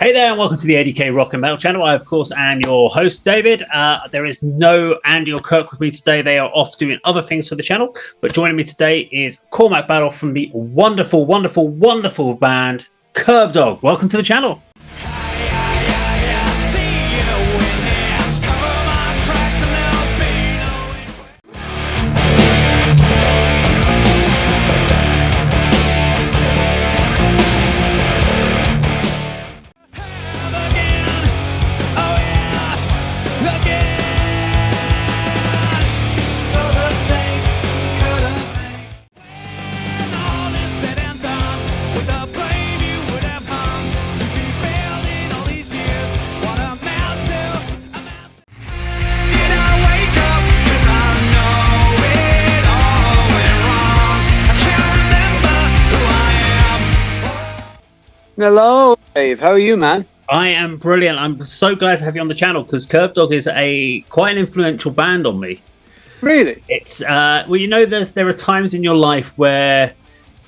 Hey there, and welcome to the ADK Rock and Metal channel. I, of course, am your host, David. There is no Andy or Kirk with me today. They are off doing other things for the channel. But joining me today is Cormac Battle from the wonderful, wonderful, wonderful band Kerbdog. Welcome to the channel. Hello, Dave. How are you, man? I am brilliant. I'm so glad to have you on the channel because Kerbdog is quite an influential band on me. Really? It's well, you know, there are times in your life where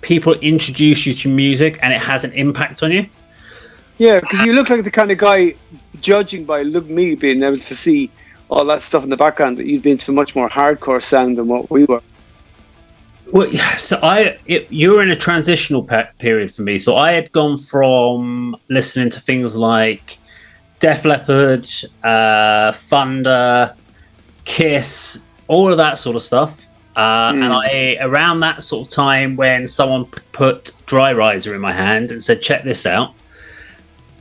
people introduce you to music and it has an impact on you. Yeah, because you look like the kind of guy, judging by me being able to see all that stuff in the background, that you'd be into a much more hardcore sound than what we were. Well, so you were in a transitional period for me. So I had gone from listening to things like Def Leppard, Thunder, Kiss, all of that sort of stuff. And around that sort of time, when someone put Dry Riser in my hand and said, "Check this out,"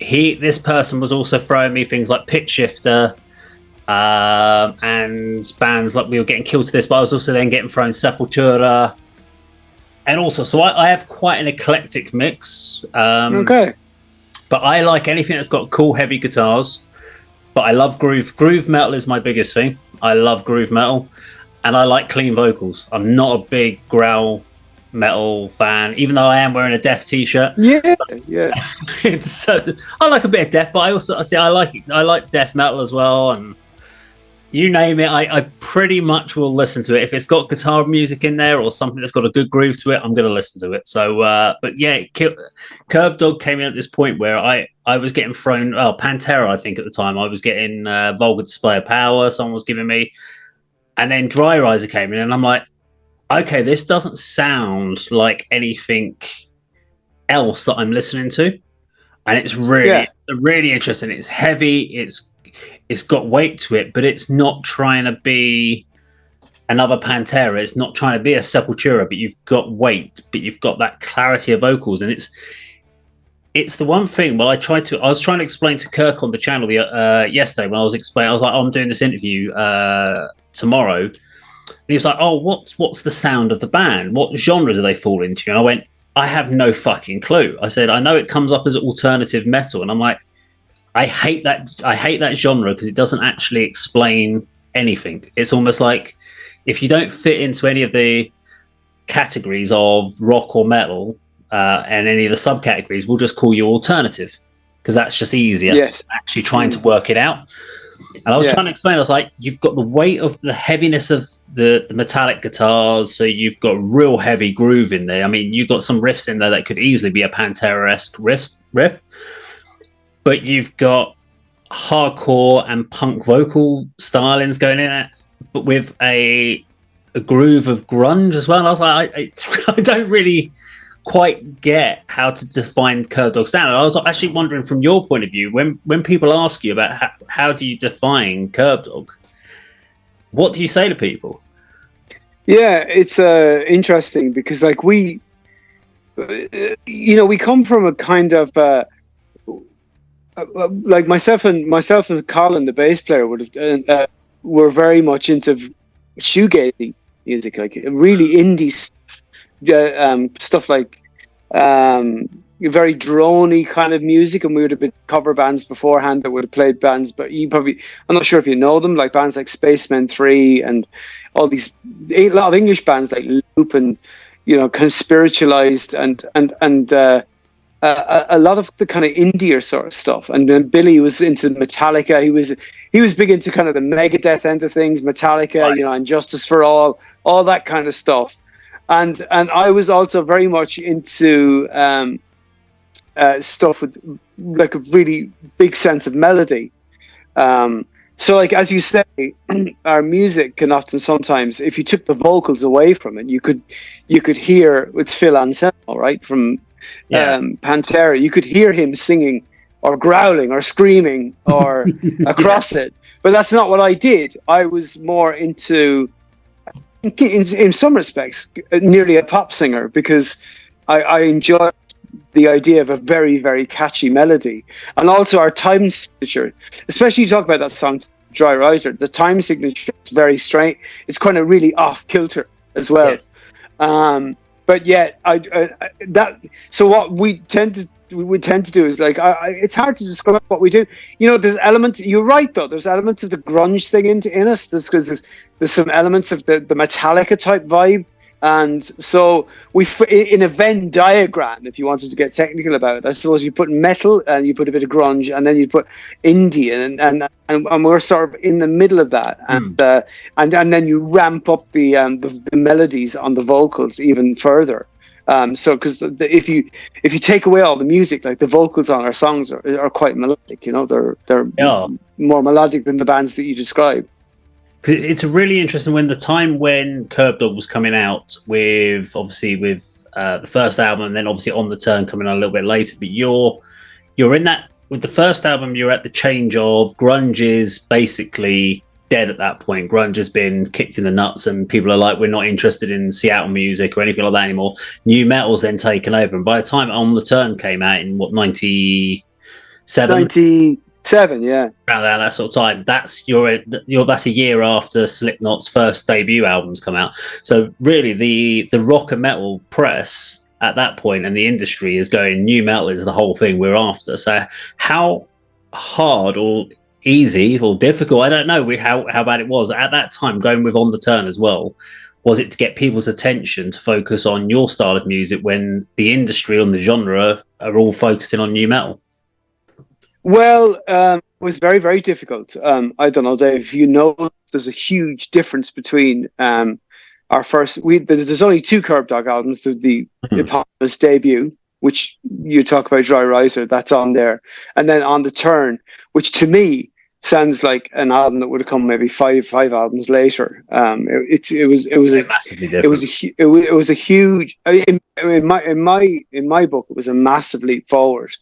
this person was also throwing me things like Pitch Shifter. And bands like we were getting Killed to This, but I was also then getting thrown Sepultura, and also so I have quite an eclectic mix. Okay, but I like anything that's got cool heavy guitars. But I love groove metal is my biggest thing. I love groove metal, and I like clean vocals. I'm not a big growl metal fan, even though I am wearing a Def t-shirt. Yeah. It's I like a bit of Def, but I like Def metal as well, and you name it, I pretty much will listen to it. If it's got guitar music in there or something that's got a good groove to it, I'm going to listen to it. So, but yeah, Kerbdog came in at this point where I was getting thrown, Pantera, I think at the time, I was getting Vulgar Display of Power, someone was giving me, and then Dry Riser came in, and I'm like, okay, this doesn't sound like anything else that I'm listening to. And it's really interesting. It's heavy, it's got weight to it, but it's not trying to be another Pantera. It's not trying to be a Sepultura, but you've got weight, but you've got that clarity of vocals. And it's the one thing. Well, I was trying to explain to Kirk on the channel yesterday when I was explaining. I was like, I'm doing this interview tomorrow. And he was like, oh, what's the sound of the band? What genre do they fall into? And I went, I have no fucking clue. I said, I know it comes up as alternative metal. And I'm like, I hate that genre because it doesn't actually explain anything. It's almost like if you don't fit into any of the categories of rock or metal and any of the subcategories, we'll just call you alternative because that's just easier. Yes. Actually trying to work it out. And I was trying to explain, I was like, you've got the weight of the heaviness of the metallic guitars, so you've got real heavy groove in there. I mean, you've got some riffs in there that could easily be a Pantera-esque riff. But you've got hardcore and punk vocal stylings going in it, but with a groove of grunge as well. And I was like, I don't really quite get how to define Kerbdog sound. And I was actually wondering from your point of view, when people ask you about how do you define Kerbdog, what do you say to people? Yeah, it's interesting because like we come from a kind of like myself and Colin, the bass player, were very much into shoegazy music, like really indie stuff, like very drony kind of music. And we would have been cover bands beforehand that would have played bands, but I'm not sure if you know them, like bands like Spacemen 3 and all these, a lot of English bands like Loop and kind of spiritualized and a lot of the kind of indie sort of stuff. And then Billy was into Metallica. He was big into kind of the Megadeth end of things, Metallica, right. And Justice for All that kind of stuff. And I was also very much into stuff with like a really big sense of melody. So like as you say, our music can often sometimes, if you took the vocals away from it, you could hear it's Phil Anselmo, right, from Pantera. You could hear him singing or growling or screaming or across it. But that's not what I did. I was more into, in some respects, nearly a pop singer, because I enjoy the idea of a very, very catchy melody. And also our time signature, especially you talk about that song, Dry Riser, the time signature is very strange. It's kind of really off kilter as well. Yes. But yet, so what we tend to do is like, it's hard to describe what we do. You know, there's elements, you're right though, there's elements of the grunge thing in us. There's some elements of the Metallica type vibe. And so in a Venn diagram, if you wanted to get technical about it, I suppose you put metal and you put a bit of grunge, and then you put indie, and we're sort of in the middle of that, and then you ramp up the melodies on the vocals even further. So because if you take away all the music, like the vocals on our songs are quite melodic, you know, they're more melodic than the bands that you describe. It's really interesting when Kerbdog was coming out with the first album, and then obviously On the Turn coming out a little bit later. But you're in that with the first album. You're at the change of grunge is basically dead at that point. Grunge has been kicked in the nuts, and people are like, we're not interested in Seattle music or anything like that anymore. New metal's then taken over, and by the time On the Turn came out in 97. 7, yeah, around that sort of time. That's that's a year after Slipknot's first debut albums come out. So really, the rock and metal press at that point and the industry is going, new metal is the whole thing we're after. So how hard or easy or difficult, I don't know how bad it was at that time, going with On the Turn as well, was it to get people's attention to focus on your style of music when the industry and the genre are all focusing on new metal? Well, it was very, very difficult. I don't know, Dave, if you know, there's a huge difference between our first... There's only 2 Kerbdog albums, the eponymous debut, which you talk about, Dry Riser, that's on there. And then On the Turn, which to me sounds like an album that would have come maybe five albums later. It was massively different. It was a huge... In my book, it was a massive leap forward.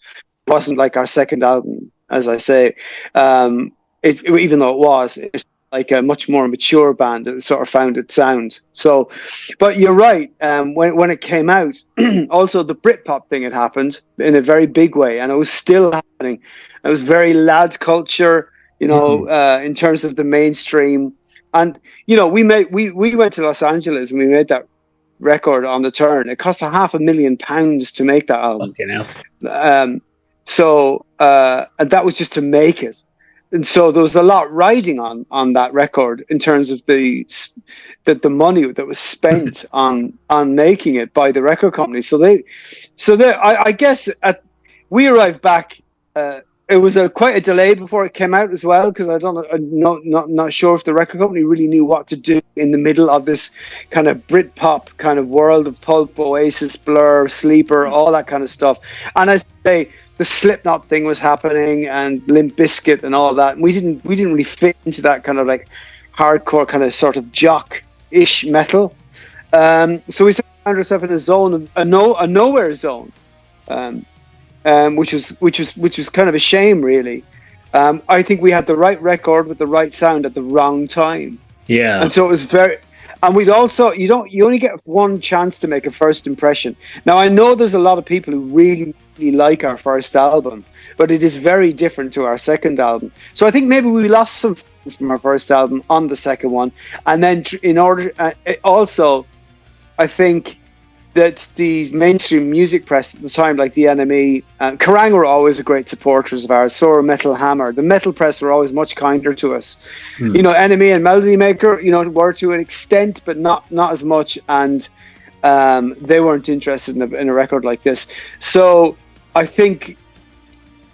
Wasn't like our second album, as I say, even though it's like a much more mature band that sort of found its sound. So, but you're right. When it came out, also the Britpop thing had happened in a very big way, and it was still happening. It was very lad culture, you know, in terms of the mainstream. And you know, we went to Los Angeles and we made that record On the Turn. It cost £500,000 to make that album. Okay, now. So and that was just to make it, and so there was a lot riding on that record in terms of the money that was spent on making it by the record company. I guess we arrived back. It was quite a delay before it came out as well, because I'm not sure if the record company really knew what to do in the middle of this kind of Britpop kind of world of Pulp, Oasis, Blur, Sleeper, all that kind of stuff. And I say, the Slipknot thing was happening and Limp Bizkit and all that. And we didn't really fit into that kind of like hardcore kind of sort of jock-ish metal. So we found ourselves in a zone, a nowhere zone, which was kind of a shame, really. I think we had the right record with the right sound at the wrong time. Yeah. And so it was very... And we'd also, you only get one chance to make a first impression. Now, I know there's a lot of people who really, really like our first album, but it is very different to our second album. So I think maybe we lost some fans from our first album on the second one. And then also, I think that the mainstream music press at the time, like the NME, Kerrang were always a great supporters of ours. So were Metal Hammer. The metal press were always much kinder to us. You know, NME and Melody Maker, you know, were to an extent, but not as much. And they weren't interested in a record like this. So I think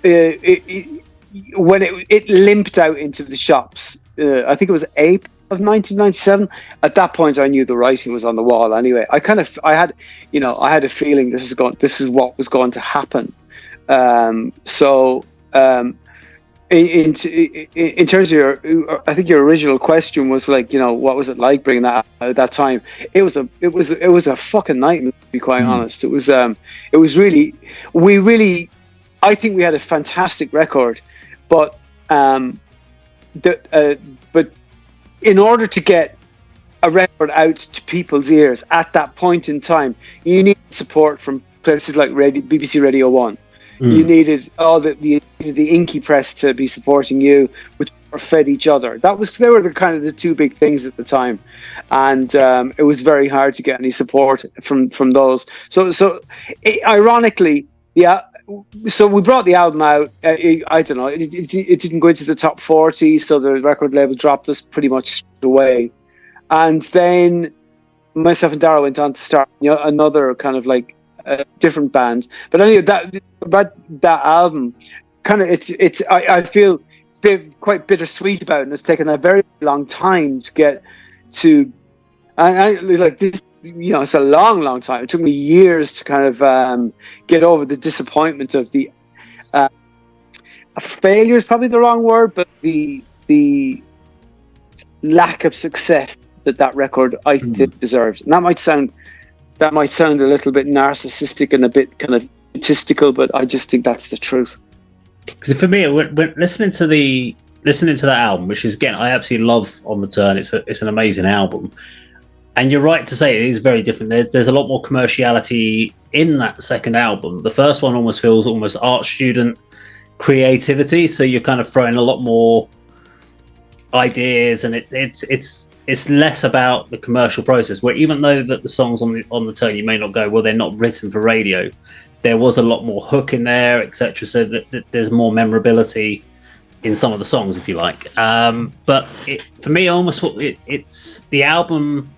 when it limped out into the shops, I think it was April of 1997. At that point, I knew the writing was on the wall. Anyway, I had a feeling this is what was going to happen. So in terms of your, I think your original question was like, what was it like bringing that out at that time? It was a fucking nightmare, to be quite honest. It was really, I think we had a fantastic record, but but in order to get a record out to people's ears at that point in time, you need support from places like BBC Radio 1. You needed the Inky Press to be supporting you, which fed each other. They were the kind of the two big things at the time, and it was very hard to get any support from those. So ironically, yeah. So we brought the album out. I don't know. It didn't go into the top 40, so the record label dropped us pretty much straight away. And then myself and Dara went on to start another kind of like different band. But anyway, that album, kind of I feel quite bittersweet about it. And it's taken a very long time to get to, and I like this. It's a long time. It took me years to kind of get over the disappointment of the failure is probably the wrong word, but the lack of success that record I think deserved. And that might sound a little bit narcissistic and a bit kind of egotistical, but I just think that's the truth. Because for me, when listening to that album, which is, again, I absolutely love On the Turn. It's an amazing album. And you're right to say it is very different. There's a lot more commerciality in that second album. The first one almost feels almost art student creativity, so you're kind of throwing a lot more ideas, and it's less about the commercial process. Where even though that the songs on the Turn, you may not go, well, they're not written for radio, there was a lot more hook in there, etc. So that there's more memorability in some of the songs, if you like. But for me, I almost thought it's the album,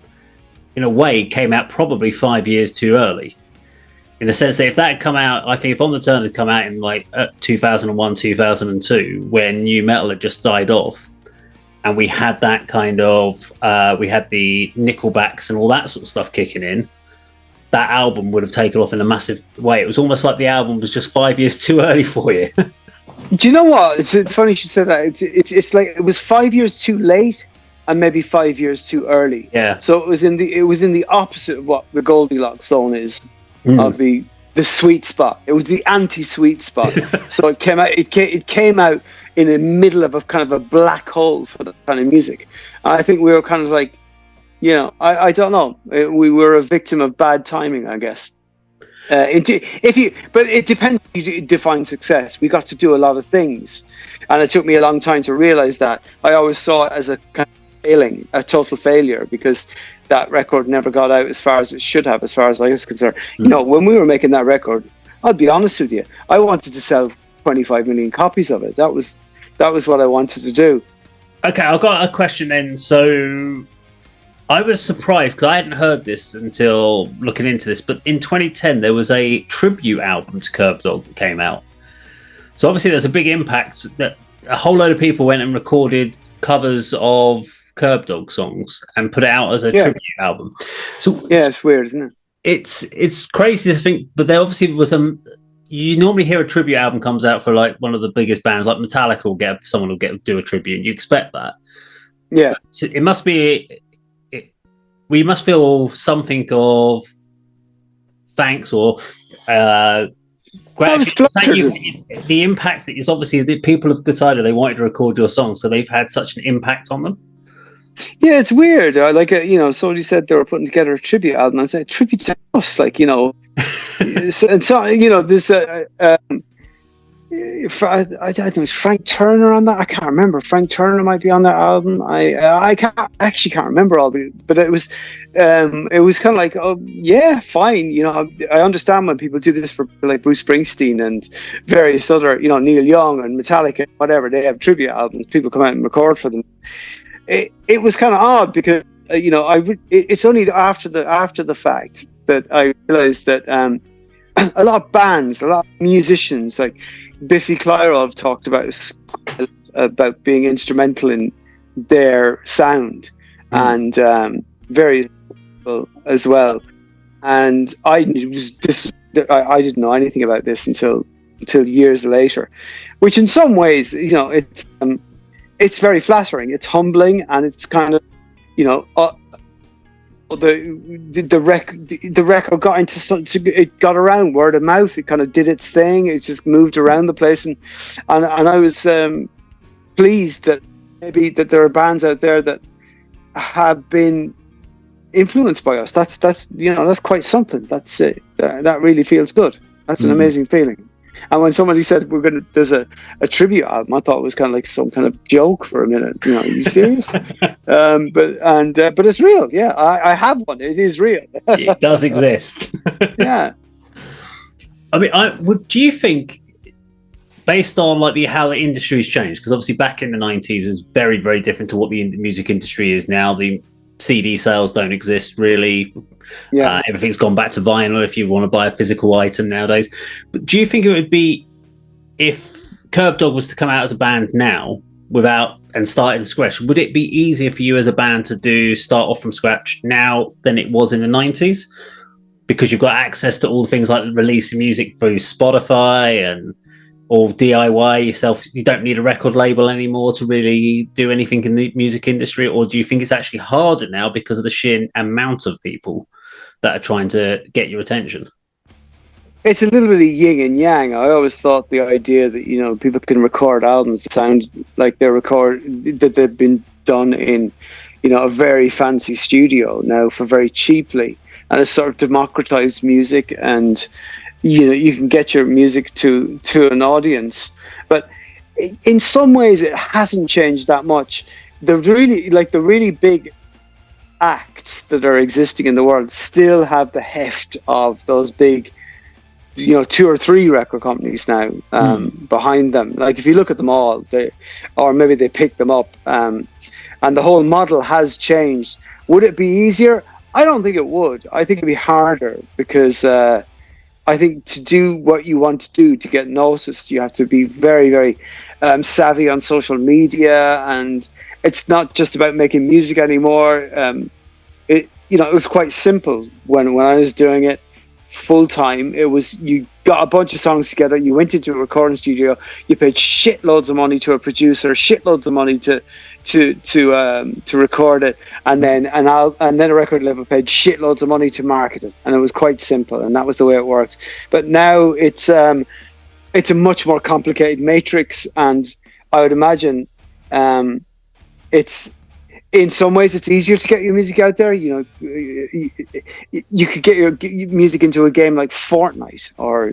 in a way, came out probably 5 years too early, in the sense that if that had come out, I think if On the Turn had come out in like 2001, 2002, when new metal had just died off, and we had that kind of, we had the Nickelbacks and all that sort of stuff kicking in, that album would have taken off in a massive way. It was almost like the album was just 5 years too early for you. Do you know what? It's funny you should say that. It's like it was 5 years too late, and maybe 5 years too early. Yeah. So it was in the opposite of what the Goldilocks zone is, of the sweet spot. It was the anti-sweet spot. So it came out. It came out in the middle of a kind of a black hole for that kind of music. And I think we were kind of like, I don't know. We were a victim of bad timing, I guess. But it depends how you define success. We got to do a lot of things, and it took me a long time to realize that. I always saw it as a kind of failing, a total failure, because that record never got out as far as it should have, as far as I was concerned. When we were making that record, I'll be honest with you, I wanted to sell 25 million copies of it. That was what I wanted to do. Okay, I've got a question then. So I was surprised because I hadn't heard this until looking into this, but in 2010 there was a tribute album to Kerbdog that came out. So obviously there's a big impact that a whole load of people went and recorded covers of Kerbdog songs and put it out as a tribute album. So yeah, it's weird, isn't it? It's crazy to think, but there obviously was you normally hear a tribute album comes out for like one of the biggest bands, like Metallica someone will do a tribute, and you expect that. Yeah, but it must be. We must feel something of thanks or gratitude. The impact that is obviously the people have decided they wanted to record your songs, so they've had such an impact on them. Yeah, it's weird. Somebody said they were putting together a tribute album. I said, tribute to us, this. I don't know, is Frank Turner on that? I can't remember. Frank Turner might be on that album. I can't remember all the, but it was kind of like, oh yeah, fine. I understand when people do this for like Bruce Springsteen and various other, Neil Young and Metallica, whatever. They have tribute albums. People come out and record for them. It was kind of odd because it's only after the fact that I realized that a lot of bands, a lot of musicians like Biffy Clyro have talked about being instrumental in their sound, and various people as well. And I didn't know anything about this until until years later, which in some ways, it's very flattering. It's humbling, and it's kind of, the record got it got around word of mouth. It kind of did its thing. It just moved around the place, and I was pleased that maybe that there are bands out there that have been influenced by us. That's quite something. That's it. That really feels good. That's an amazing feeling. And when somebody said there's a tribute album, I thought it was kind of like some kind of joke for a minute. Are you serious? But it's real. Yeah, I have one. It is real. It does exist. Yeah. I mean, do you think, based on how the industry's changed, because obviously back in the 90s it was very, very different to what the music industry is now. The CD sales don't exist really. Yeah, everything's gone back to vinyl if you want to buy a physical item nowadays. But do you think it would be, if Kerbdog was to come out as a band now and start from scratch, would it be easier for you as a band to start off from scratch now than it was in the 90s? Because you've got access to all the things like releasing music through Spotify or DIY yourself. You don't need a record label anymore to really do anything in the music industry? Or do you think it's actually harder now because of the sheer amount of people that are trying to get your attention? It's a little bit of yin and yang. I always thought the idea that, people can record albums that sound like that they've been done in, a very fancy studio now for very cheaply, and it's sort of democratized music, and you can get your music to an audience. But in some ways it hasn't changed that much. The really big acts that are existing in the world still have the heft of those big, 2 or 3 record companies now behind them. Like if you look at them all, or maybe they pick them up, and the whole model has changed. Would it be easier? I don't think it would. I think it'd be harder, because I think to do what you want to do, to get noticed, you have to be very, very savvy on social media, and it's not just about making music anymore. It was quite simple when I was doing it full time. It was, you got a bunch of songs together, you went into a recording studio, you paid shitloads of money to a producer, shitloads of money to record it, and then a record label paid shitloads of money to market it, and it was quite simple, and that was the way it worked. But now it's a much more complicated matrix, and I would imagine it's, in some ways it's easier to get your music out there. You could get your music into a game like Fortnite, or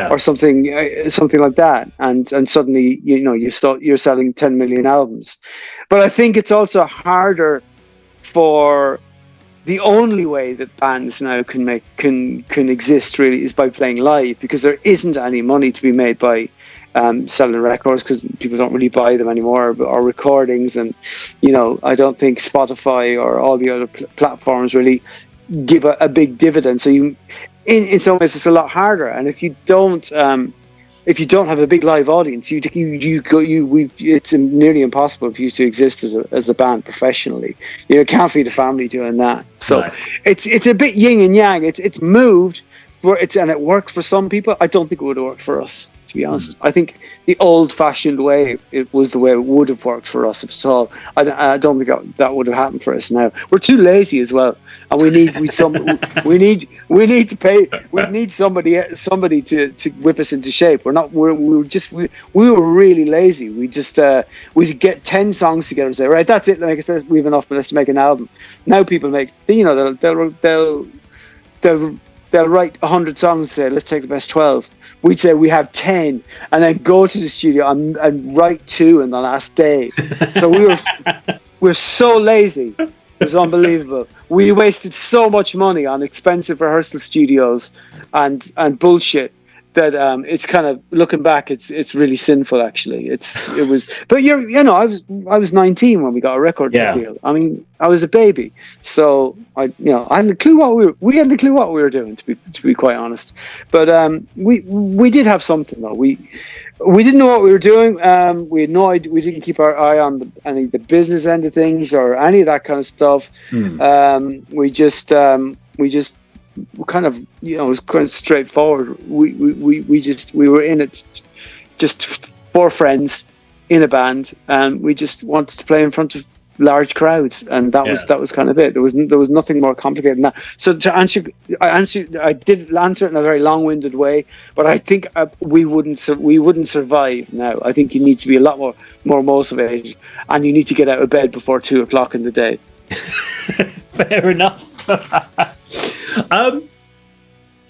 or something like that, and suddenly you're selling 10 million albums. But I think it's also harder for, the only way that bands now can exist really is by playing live, because there isn't any money to be made by selling records, because people don't really buy them anymore, or recordings, and I don't think Spotify or all the other platforms really give a big dividend. So in some ways it's a lot harder, and if you don't have a big live audience, it's nearly impossible for you to exist as a band professionally. You can't feed a family doing that. So right. It's a bit yin and yang. It's moved, and it worked for some people. I don't think it would have worked for us, to be honest. I think the old-fashioned way, it was the way it would have worked for us at all. I don't think that would have happened for us now. We're too lazy as well, and we need somebody to whip us into shape. We were really lazy. We'd get 10 songs together and say, right, that's it. Like I said, we've enough, but let's make an album. Now people make, they'll write 100 songs and say, let's take the best 12. We'd say we have 10, and then go to the studio and write 2 in the last day. So we're so lazy. It was unbelievable. We wasted so much money on expensive rehearsal studios and bullshit that it's kind of, looking back, it's really sinful actually. But I was 19 when we got a record deal. I mean, I was a baby, so I hadn't a clue we hadn't a clue what we were doing, to be quite honest. But we did have something though. We didn't know what we were doing. We had no idea. We didn't keep our eye on any of the business end of things or any of that kind of stuff. We just kind of, you know, it was kind of straightforward. We were in it, just four friends in a band, and we just wanted to play in front of large crowds, and that was kind of it. There was nothing more complicated than that. So to I did answer it in a very long-winded way, but I think we wouldn't survive now. I think you need to be a lot more motivated, and you need to get out of bed before 2:00 in the day. Fair enough.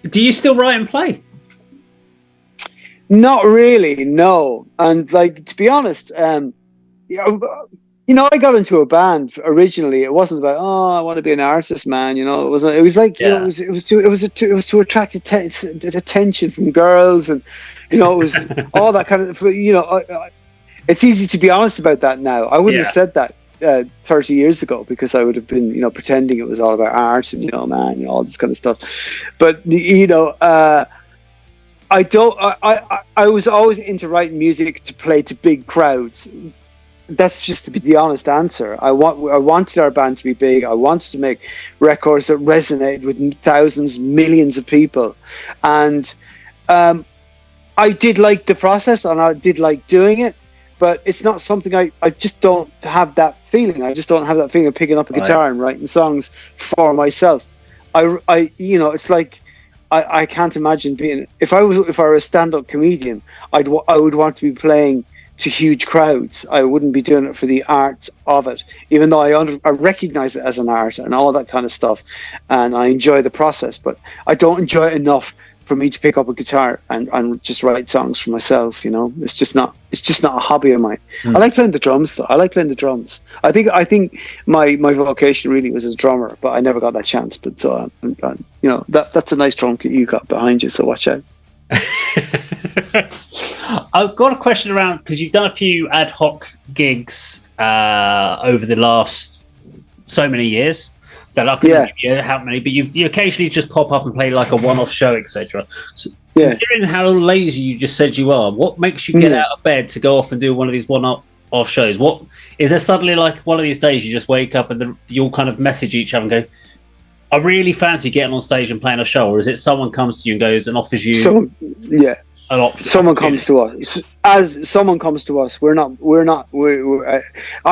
Do you still write and play? Not really, no. And like, to be honest, you know, I got into a band originally. It wasn't about, oh, I want to be an artist, man. You know, it was like, you know, it was to attract attention from girls, and you know, it was all that kind of, you know. It's easy to be honest about that now. I wouldn't have said that 30 years ago, because I would have been, you know, pretending it was all about art and, you know, man, you know, all this kind of stuff. But you know, I was always into writing music to play to big crowds. That's just to be the honest answer. I wanted our band to be big. I wanted to make records that resonated with thousands, millions of people, and I did like the process, and I did like doing it. But it's not something I just don't have that feeling. I just don't have that feeling of picking up a guitar and writing songs for myself. I you know, it's like I can't imagine being, if I were a stand-up comedian, I would want to be playing to huge crowds. I wouldn't be doing it for the art of it, even though I recognize it as an art and all that kind of stuff, and I enjoy the process, but I don't enjoy it enough for me to pick up a guitar and just write songs for myself. You know, it's just not a hobby of mine. I like playing the drums though. I like playing the drums. I think my vocation really was as a drummer, but I never got that chance. But you know, that's a nice drum kit you got behind you, so watch out. I've got a question around, because you've done a few ad hoc gigs over the last so many years that I couldn't give you how many, but you occasionally just pop up and play like a one-off show, etc. So considering how lazy you just said you are, what makes you get out of bed to go off and do one of these one-off shows? What is there suddenly, like one of these days you just wake up and you'll kind of message each other and go, I really fancy getting on stage and playing a show? Or is it someone comes to you and goes and offers you an option? Someone comes to us. As someone comes to us, I'm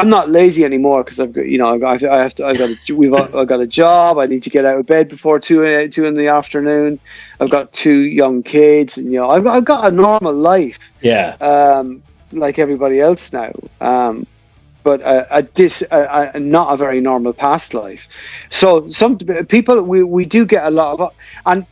not lazy anymore, because I've got, you know, I've got a job. I need to get out of bed before 2 in the afternoon. I've got 2 young kids, and you know, I've got a normal life. Like everybody else now. But not a very normal past life. So some people, we do get a lot of, and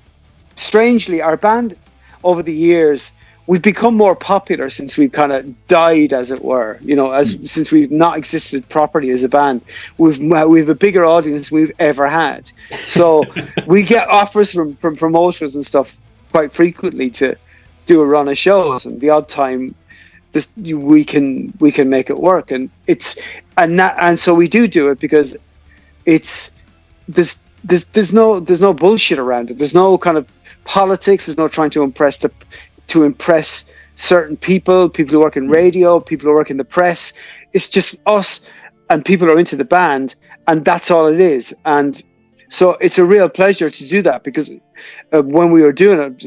strangely, our band over the years, we've become more popular since we've kind of died, as it were. You know, since we've not existed properly as a band, we've a bigger audience than we've ever had. So we get offers from promoters and stuff quite frequently to do a run of shows, and the odd time we can make it work, and so we do it because there's no bullshit around it. There's no kind of politics. There's no trying to impress certain people who work in radio, people who work in the press. It's just us and people who are into the band, and that's all it is. And so it's a real pleasure to do that, because when we were doing it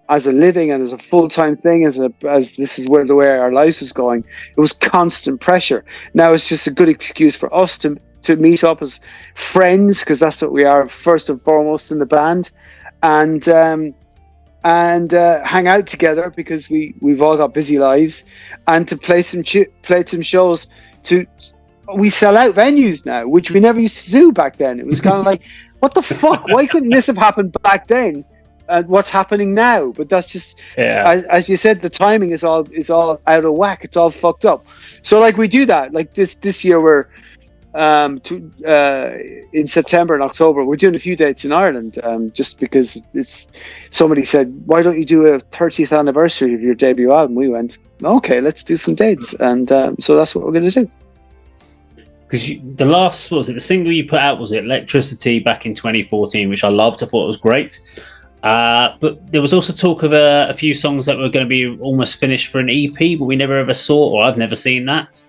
as a living and as a full-time thing, as this is the way our lives was going, it was constant pressure. Now it's just a good excuse for us to meet up as friends, because that's what we are first and foremost in the band, and hang out together, because we've all got busy lives, and to play some shows. We sell out venues now, which we never used to do back then. It was kind of like, what the fuck? Why couldn't this have happened back then? What's happening now? But that's just, as you said, the timing is all out of whack. It's all fucked up. So like we do that. Like this year we're in September and October we're doing a few dates in Ireland, just because somebody said, why don't you do a 30th anniversary of your debut album? We went, okay, let's do some dates, and so that's what we're going to do. Because the last, what was it, the single you put out, was it Electricity, back in 2014, which I loved. I thought it was great. But there was also talk of a few songs that were going to be almost finished for an EP, but we never ever saw, or I've never seen that.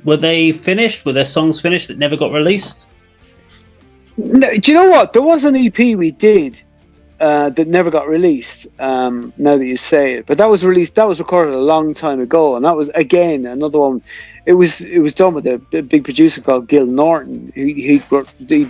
Were they finished? Were their songs finished that never got released? No, do you know what? There was an EP we did that never got released. Now that you say it, but that was recorded a long time ago, and that was again another one. It was done with a big producer called Gil Norton. He'd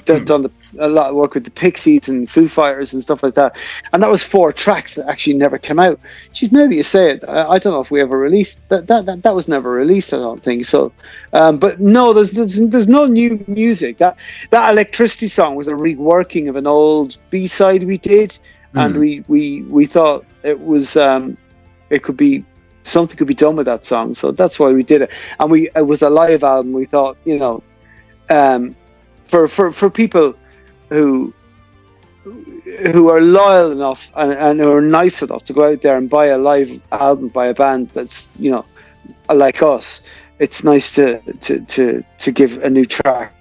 done a lot of work with the Pixies and Foo Fighters and stuff like that. And that was 4 tracks that actually never came out. Jeez, now that you say it, I don't know if we ever released that. That was never released, I don't think so. But no, there's no new music. That Electricity song was a reworking of an old B-side we did, and we thought it was it could be. Something could be done with that song, so that's why we did it. And it was a live album. We thought, for people who are loyal enough and who are nice enough to go out there and buy a live album by a band that's like us, it's nice to give a new track,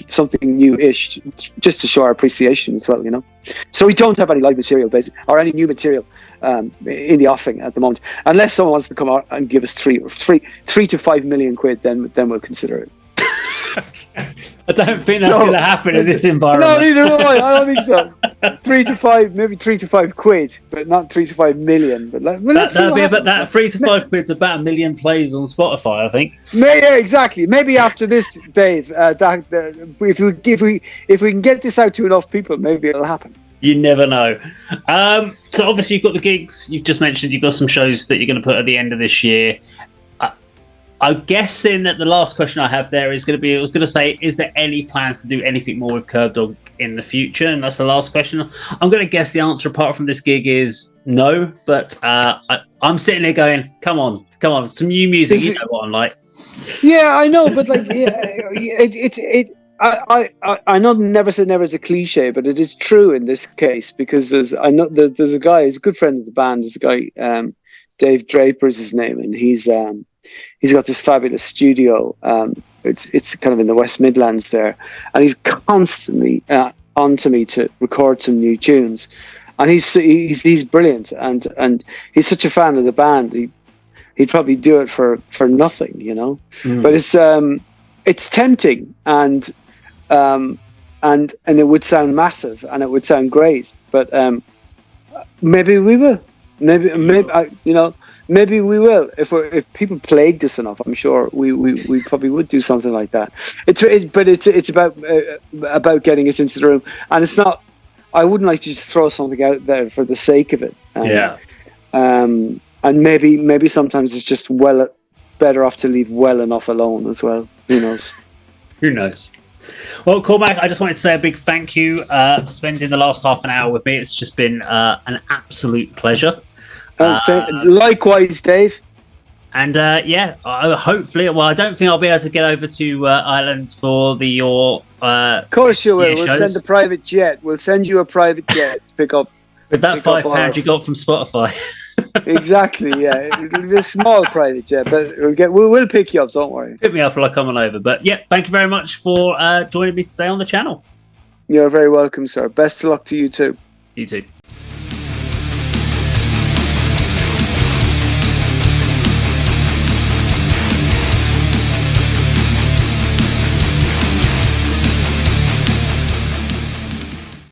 something new-ish, just to show our appreciation as well, So we don't have any live material, basically, or any new material in the offing at the moment, unless someone wants to come out and give us 3 to 5 million quid. Then we'll consider it. I don't think that's going to happen in this environment. No, neither do I. I don't think so. 3 to 5, maybe 3 to 5 quid, but not 3 to 5 million. But that'd be about that. 3 to 5 quid's about 1 million plays on Spotify, I think. Yeah, exactly. Maybe after this, Dave, if we can get this out to enough people, maybe it'll happen. You never know. So obviously you've got the gigs. You've just mentioned you've got some shows that you're going to put at the end of this year. I'm guessing that the last question I have there is going to be, I was going to say, is there any plans to do anything more with Kerbdog in the future? And that's the last question. I'm going to guess the answer apart from this gig is no, but I'm sitting there going, come on, some new music. You know what I'm like. Yeah, I know, but like, I know never say never is a cliche, but it is true in this case, because there's a guy, he's a good friend of the band. There's a guy, Dave Draper is his name, and he's got this fabulous studio. It's kind of in the West Midlands there, and he's constantly on to me to record some new tunes, and he's brilliant, and he's such a fan of the band. He'd probably do it for nothing, But it's tempting, and it would sound massive, and it would sound great, but maybe we will. Maybe we will if people plagued us enough. I'm sure we probably would do something like that. It's about getting us into the room, and it's not. I wouldn't like to just throw something out there for the sake of it. And maybe sometimes it's just better off to leave well enough alone as well. Who knows? Who knows? Well, Cormac, I just wanted to say a big thank you for spending the last half an hour with me. It's just been an absolute pleasure. Likewise, Dave. And hopefully, I don't think I'll be able to get over to Ireland for your. Of course you will. We'll send a private jet. We'll send you a private jet to pick up. With that £5 you got from Spotify. Exactly. Yeah, it'll be a small private jet, but we'll pick you up. Don't worry. Pick me up for coming over. But yeah, thank you very much for joining me today on the channel. You're very welcome, sir. Best of luck to you too. You too.